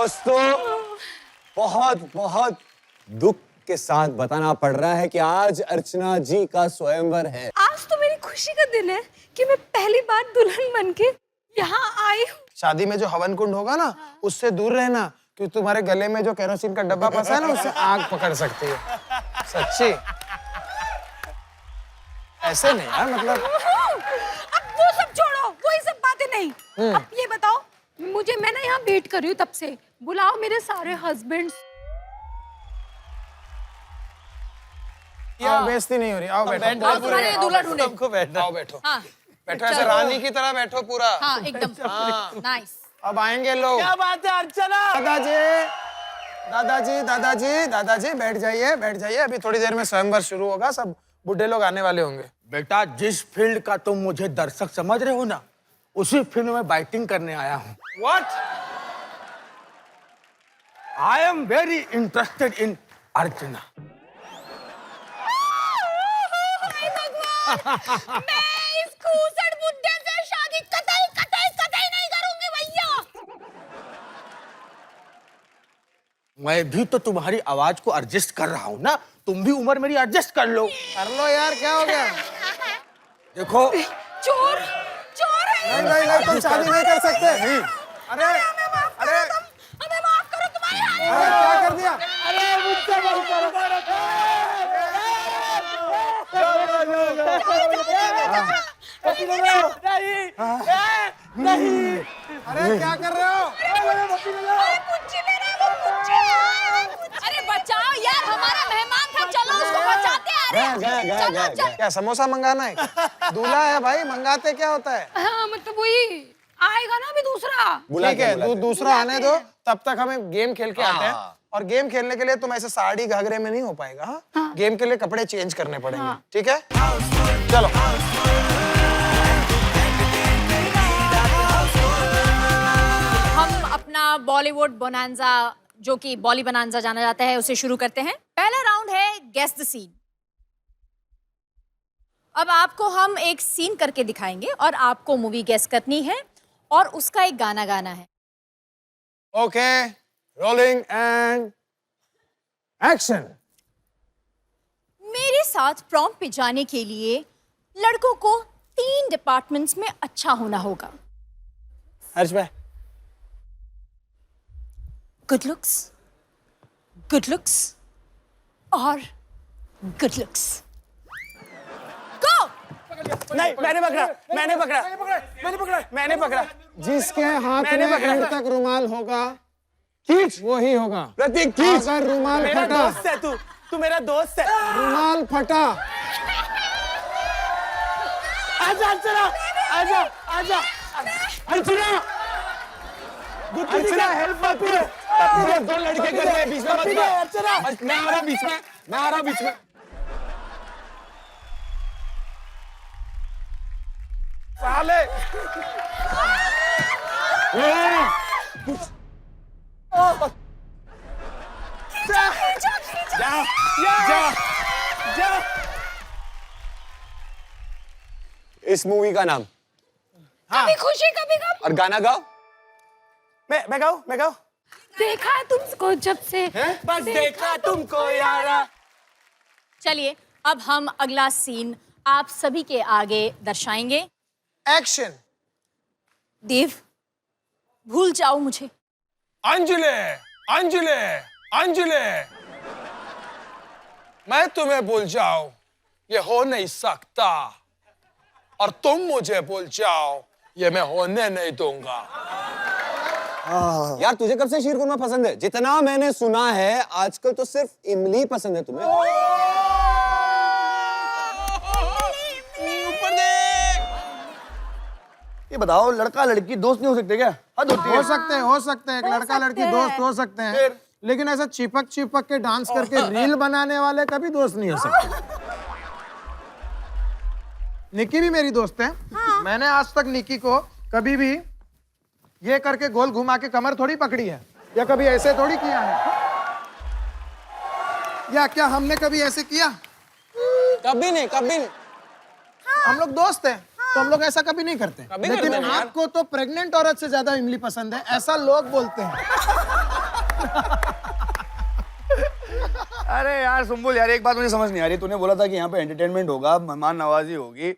दोस्तों, बहुत बहुत दुख के साथ बताना पड़ रहा है कि आज अर्चना जी का स्वयंवर है। आज तो मेरी खुशी का दिन है कि मैं पहली बार दुल्हन बनके यहाँ आई हूँ। शादी में जो हवन कुंड होगा ना, उससे दूर रहना, क्योंकि तुम्हारे गले में जो केरोसिन का डब्बा फंसा है ना, उससे आग पकड़ सकती है। सच्ची ऐसे नहीं यार, मतलब अब वो सब छोड़ो, वही सब बातें नहीं। अब ये बताओ, मैं ना यहाँ वेट कर रही हूँ तब से, बुलाओ मेरे सारे हस्बैंड्स। यार बेइज्जती नहीं हो रही, आओ बैठो। दूल्हा ढूंढे। आओ बैठो। हाँ, बैठो ऐसे रानी की तरह बैठो पूरा। हाँ एकदम नाइस। अब आएंगे लोग। क्या बात है अर्चना? दादाजी बैठ जाइए। अभी थोड़ी देर में स्वयंवर शुरू होगा, सब बुढ़े लोग आने वाले होंगे। बेटा, जिस फील्ड का तुम मुझे दर्शक समझ रहे हो ना, उसी फील्ड में बैटिंग करने आया हूँ। What? I am very interested in अर्चना। मैं इस खूसड़ बुड्ढे से शादी कतई नहीं करूंगी भैया। मैं भी तो तुम्हारी आवाज को एडजस्ट कर रहा हूँ ना, तुम भी उम्र मेरी एडजस्ट कर लो। कर लो यार, क्या हो गया? देखो, चोर है। नहीं, तुम शादी नहीं कर सकते। अरे हमें माफ करो, तुम्हारे अरे क्या कर दिया? अरे मुझसे मत करो। नहीं। अरे क्या कर रहे हो? अरे बचाओ यार, हमारा मेहमान था, चलो उसको बचाते हैं। गया। क्या समोसा मंगाना है? दूल्हा है भाई, मंगाते क्या होता है? हाँ मतलब वही आएगा ना अभी दूसरा। ठीक है, दूसरा आने दो, तब तक हमें गेम खेल के आते हैं। और गेम खेलने के लिए तुम ऐसे साड़ी घाघरे में नहीं हो पाएगा। हाँ? गेम के लिए कपड़े चेंज करने पड़ेंगे। ठीक है, चलो। हम अपना बॉलीवुड बोनांजा, जो कि बॉली बोनांजा जाना जाता है, उसे शुरू करते हैं। पहला राउंड है गेस द सीन। अब आपको हम एक सीन करके दिखाएंगे और आपको मूवी गेस करनी है और उसका एक गाना गाना है। Okay, rolling and action. मेरे साथ प्रॉम्प्ट पे जाने के लिए लड़कों को 3 डिपार्टमेंट्स में अच्छा होना होगा। हर्ष भाई, गुड लुक्स और गुड लुक्स। गो! नहीं, मैंने पकड़ा। जिसके हाथ में एंड तक रुमाल होगा, खींच, वो ही होगा। प्रतीक खींच। अगर रुमाल फटा, तू मेरा दोस्त है। रुमाल फटा, आजा अर्चना, आजा। अर्चना हेल्प मत करो। दो लड़के कर रहे हैं, बीच में मत है अर्चना। मैं आ रहा बीच में। साले। जा। इस मूवी का नाम कभी खुशी कभी गम। और गाना गाओ। मैं गाऊं। देखा है तुमको जब से, बस देखा तुमको यारा। चलिए, अब हम अगला सीन आप सभी के आगे दर्शाएंगे। एक्शन। देव, भूल जाओ मुझे। अंजलि, मैं तुम्हें भूल जाऊं, ये हो नहीं सकता। और तुम मुझे भूल जाओ, ये मैं होने नहीं दूंगा। यार तुझे कब से शीरकुरमा पसंद है? जितना मैंने सुना है आजकल तो सिर्फ इमली पसंद है तुम्हें। ये बताओ, लड़का लड़की दोस्त नहीं हो सकते क्या? हद होती है। हो सकते हैं, एक लड़का लड़की दोस्त हो सकते हैं, लेकिन ऐसा चिपक के डांस करके रील बनाने वाले कभी दोस्त नहीं हो सकते। निकी भी मेरी दोस्त है। मैंने आज तक निकी को कभी भी ये करके गोल घुमा के कमर थोड़ी पकड़ी है, या कभी ऐसे थोड़ी किया है, या क्या हमने कभी ऐसे किया? कभी नहीं। हम लोग दोस्त हैं, तो हम लोग ऐसा कभी नहीं करते। लेकिन आपको तो प्रेग्नेंट औरत से ज्यादा इमली पसंद है, ऐसा लोग बोलते हैं। अरे यार सुम्बुल यार, एक बात मुझे समझ नहीं आ रही। तूने बोला था कि यहाँ पे एंटरटेनमेंट होगा, मेहमान नवाजी होगी,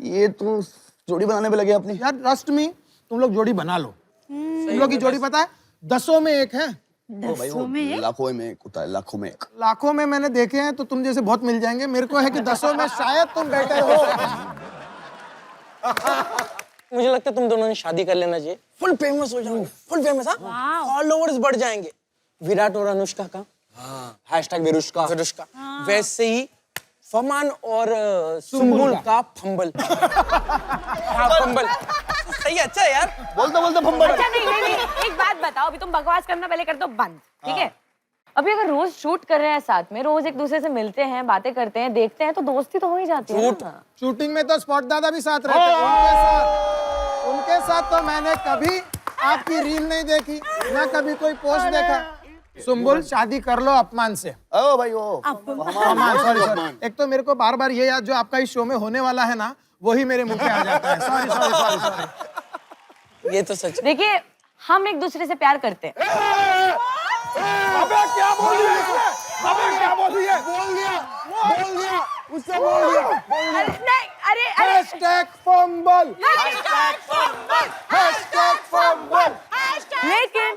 ये तू जोड़ी बनाने पे लगे अपनी। यार ट्रस्ट मी, तुम लोग जोड़ी बना लो। तुम लोग की जोड़ी पता है 10 में एक है, ओ भाई, वो लाखों में एक होता है, लाखों में एक। लाखों में मैंने देखे हैं, तो तुम जैसे बहुत मिल जाएंगे। मेरे को है कि 10 में शायद तुम बेटर हो। मुझे लगता है तुम दोनों ने शादी कर लेना चाहिए, फुल फेमस हो जाओगे, फुल फेमस। हाँ, फॉलोअर्स बढ़ जाएंगे। विराट और अनुष्का का हैशटैग विरुष्का, वैसे ही फरमान और सुम्बुल का फंबल। हाँ, फंबल सही है, अच्छा है यार। बोलते बोलते फंबल। अच्छा नहीं, एक बात बताओ, अभी तुम बकवास करना पहले कर दो बंद, ठीक है? अभी अगर रोज शूट कर रहे हैं साथ में, रोज एक दूसरे से मिलते हैं, बातें करते हैं, देखते हैं, तो दोस्ती तो हो ही जाती है ना। शूटिंग में तो स्पॉट दादा भी साथ रहते हैं। उनके साथ तो मैंने कभी आपकी रील नहीं देखी, ना कभी कोई पोस्ट देखा। सुम्बुल, शादी कर लो अपमान से। ओ भाई ओ अपमान, सॉरी। एक तो मेरे को बार बार ये याद जो आपका इस शो में होने वाला है ना, वही मेरे मुंह पे आ जाता है। सॉरी। ये तो सच। देखिए, हम एक दूसरे से प्यार करते हैं। अबे क्या बोल रही है? अबे क्या बोल रही है? बोल दिया, उससे बोल दिया। अरे नहीं, अरे हैशटैग फंबल। लेकिन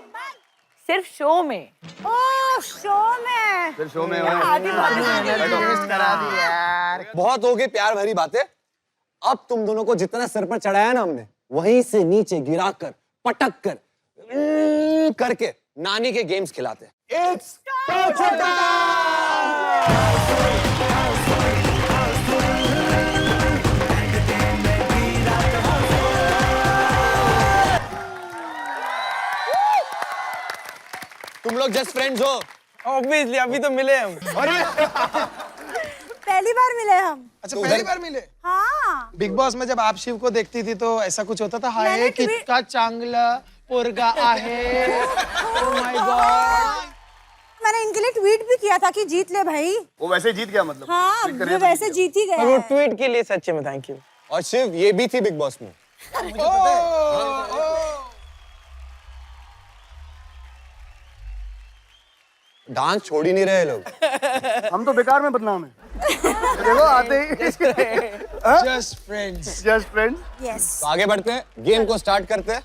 सिर्फ शो में। ओह, शो में। फिर शो में बहुत हो गई प्यार भरी बातें। अब तुम दोनों को जितना सर पर चढ़ाया ना हमने, वहीं से नीचे गिराकर, पटक कर, करके नानी के गेम्स खिलाते हैं। It's तुम लोग जस्ट फ्रेंड्स हो। ऑब्वियसली अभी तो मिले हम। पहली बार मिले हम। अच्छा, पहली बार मिले? हाँ। बिग बॉस में जब आप शिव को देखती थी तो ऐसा कुछ होता था, हाय कितना चांगला पोरगा आहे। Oh my God. मैंने इनके लिए ट्वीट भी किया था कि जीत ले भाई। वो वैसे जीत गया मतलब। हाँ, वो वैसे जीत ही गया वो है। ट्वीट के लिए सच्चे में थैंक यू। और शिव ये भी थी बिग बॉस में। डांस छोड़ ही नहीं रहे लोग। हम तो बेकार में बदनाम है। देखो आते ही just friends. Just friends. Yes. तो आगे बढ़ते हैं, गेम को स्टार्ट करते हैं।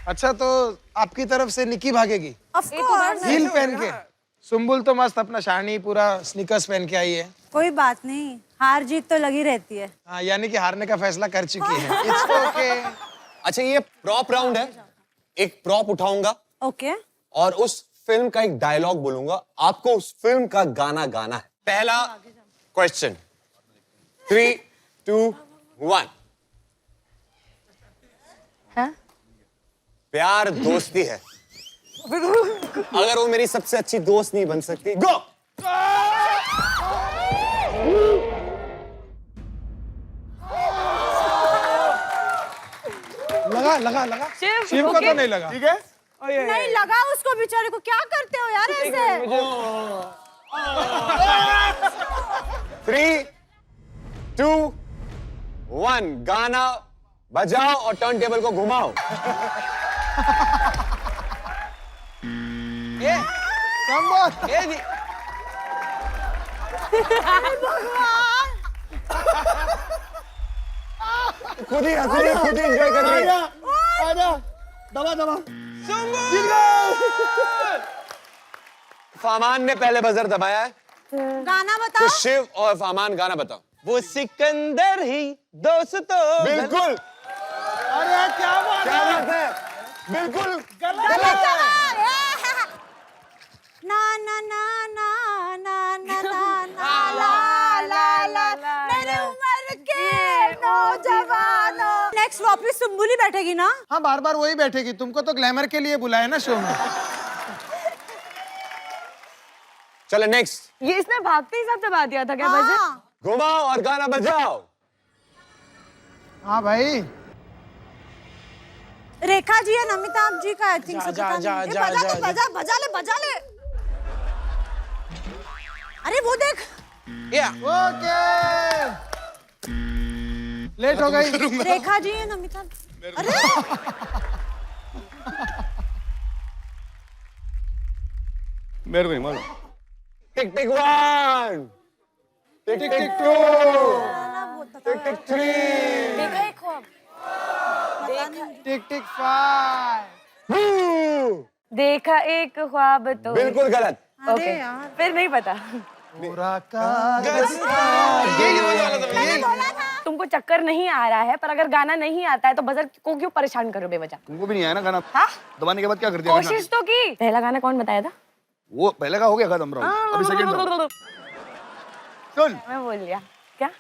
अच्छा, तो आपकी तरफ से निकी भागेगी ऑफ कोर्स। हील पहन के। सुम्बुल तो मस्त अपना शानी पूरा स्नीकर्स पहन के आई है। कोई बात नहीं, हार जीत तो लगी रहती है। हाँ, यानी कि हारने का फैसला कर चुकी है। It's okay. अच्छा, ये प्रॉप राउंड है। एक प्रॉप उठाऊंगा ओके। और उस फिल्म का एक डायलॉग बोलूंगा, आपको उस फिल्म का गाना गाना है। पहला क्वेश्चन, 3, 2, 1। हाँ? प्यार दोस्ती है, अगर वो मेरी सबसे अच्छी दोस्त नहीं बन सकती, गो। लगा। शिव को तो नहीं लगा। ठीक है। नहीं लगा उसको, बेचारे को। क्या करते हो यार ऐसे? 3, 2, 1, गाना बजाओ और टर्न टेबल को घुमाओ। खुद ही एंजॉय कर रही है। आजा, दबा। फामान ने पहले बजर दबाया है, गाना तो बताओ। शिव और फामान गाना बताओ। वो सिकंदर ही दोस्तों। बिल्कुल। अरे क्या बात है? बिल्कुल गलत जवाब। ना ना ना ना ना ना ना ना ला ला मेरी उम्र के नौजवानों। नेक्स्ट वापस सुम्बुल ही बैठेगी ना? हाँ, बार बार वही बैठेगी। तुमको तो ग्लैमर के लिए बुलाया ना शो में। चलो नेक्स्ट। ये इसने भागते ही साथ दबा दिया था क्या बजट? हाँ। घुमाओ और गाना बजाओ। हाँ भाई, रेखा जी है, अमिताभ जी का आई थिंक। जा, बजा ले। अरे वो देख। ओके। लेट हो गई। रेखा जी है, अमिताभ। अरे मेरे को नहीं मालूम। टिक टिक 1, टिक टिक 2, टिक टिक 3, देखा एक ख्वाब, टिक टिक 5। देखा एक ख्वाब तो बिल्कुल गलत। ओके फिर नहीं पता। पूरा कागज तुमको चक्कर नहीं आ रहा है, पर अगर गाना नहीं आता है तो बजर को क्यों परेशान करो बेवजह? तुमको भी नहीं आया ना गाना? हाँ? दबाने के बाद क्या कर दिया? कोशिश तो की। पहला गाना कौन बताया था? वो पहले का हो गया खत्म राउंड, अभी सेकंड राउंड। सुन, मैं बोल लिया क्या?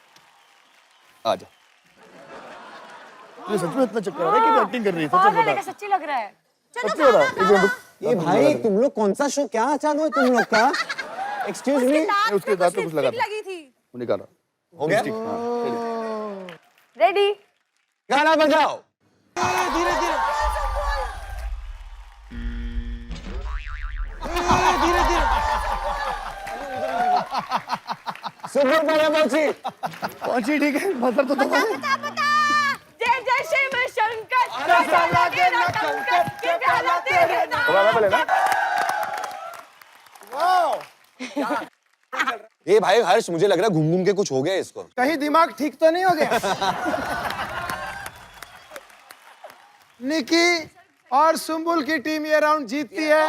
आ जा। तुझे सच में इतना चक्कर आ रहा है कि एक्टिंग कर रही है? सच पागल है बता। क्या? सच्ची लग रहा है। सच्ची बता। एक मिनट रुक। ये भाई तुम लोग कौन सा शो क्या चालू है तुम लोग का? एक्सक्यूज मी, उसके दांत पे कुछ लगा था। लगी थी। वो निकाला। हो गया? रेडी? गाना बजाओ। धीरे धीरे सुबह पहले पहुंची। पहुंची, ठीक है। बता तो दबा। जय जय शिव शंकर, के प्याला तेरे नाम। दबाना पहले ना। ये भाई हर्ष, मुझे लग रहा है घूम घूम के कुछ हो गया इसको। कहीं दिमाग ठीक तो नहीं हो गया? निकी और सुम्बुल की टीम ये राउंड जीतती है।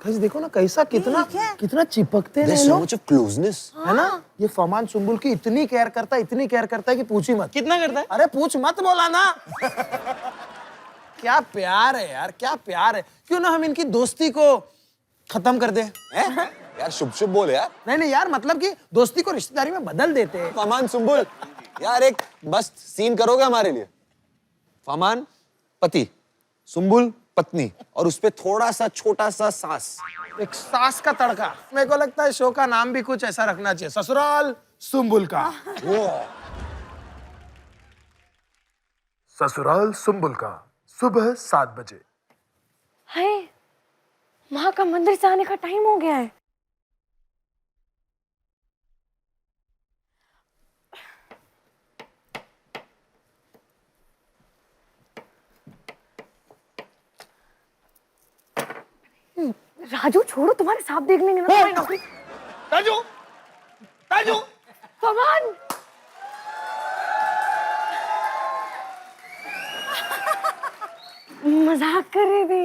गाइस देखो ना कैसा कितना चिपकते हैं There's ये so लोग, much of closeness. है ना? ये फरमान सुम्बुल की इतनी केयर करता है कि पूछी मत। कितना करता है? अरे पूछ मत बोला ना। क्या प्यार है यार, क्या प्यार है। क्यों ना हम इनकी दोस्ती को खत्म कर दे? हैं? यार शुभ शुभ बोल यार। नहीं यार, मतलब कि दोस्ती को रिश्तेदारी में बदल देते हैं। फमान सुम्बुल, यार एक मस्त सीन करोगे हमारे लिए? फमान पति, सुम्बुल पत्नी, और उसपे थोड़ा सा छोटा सा सास। एक सास का तड़का। मेरे को लगता है शो का नाम भी कुछ ऐसा रखना चाहिए, ससुराल सुम्बुल का। ससुराल सुम्बुल का सुबह 7 बजे। हाय, माँ का मंदिर से आने का टाइम हो गया है। राजू छोड़ो, तुम्हारे सांप देख लेंगे ना तुम्हारी नौकरी। राजू, राजू। फमान, मजाक कर रही थी।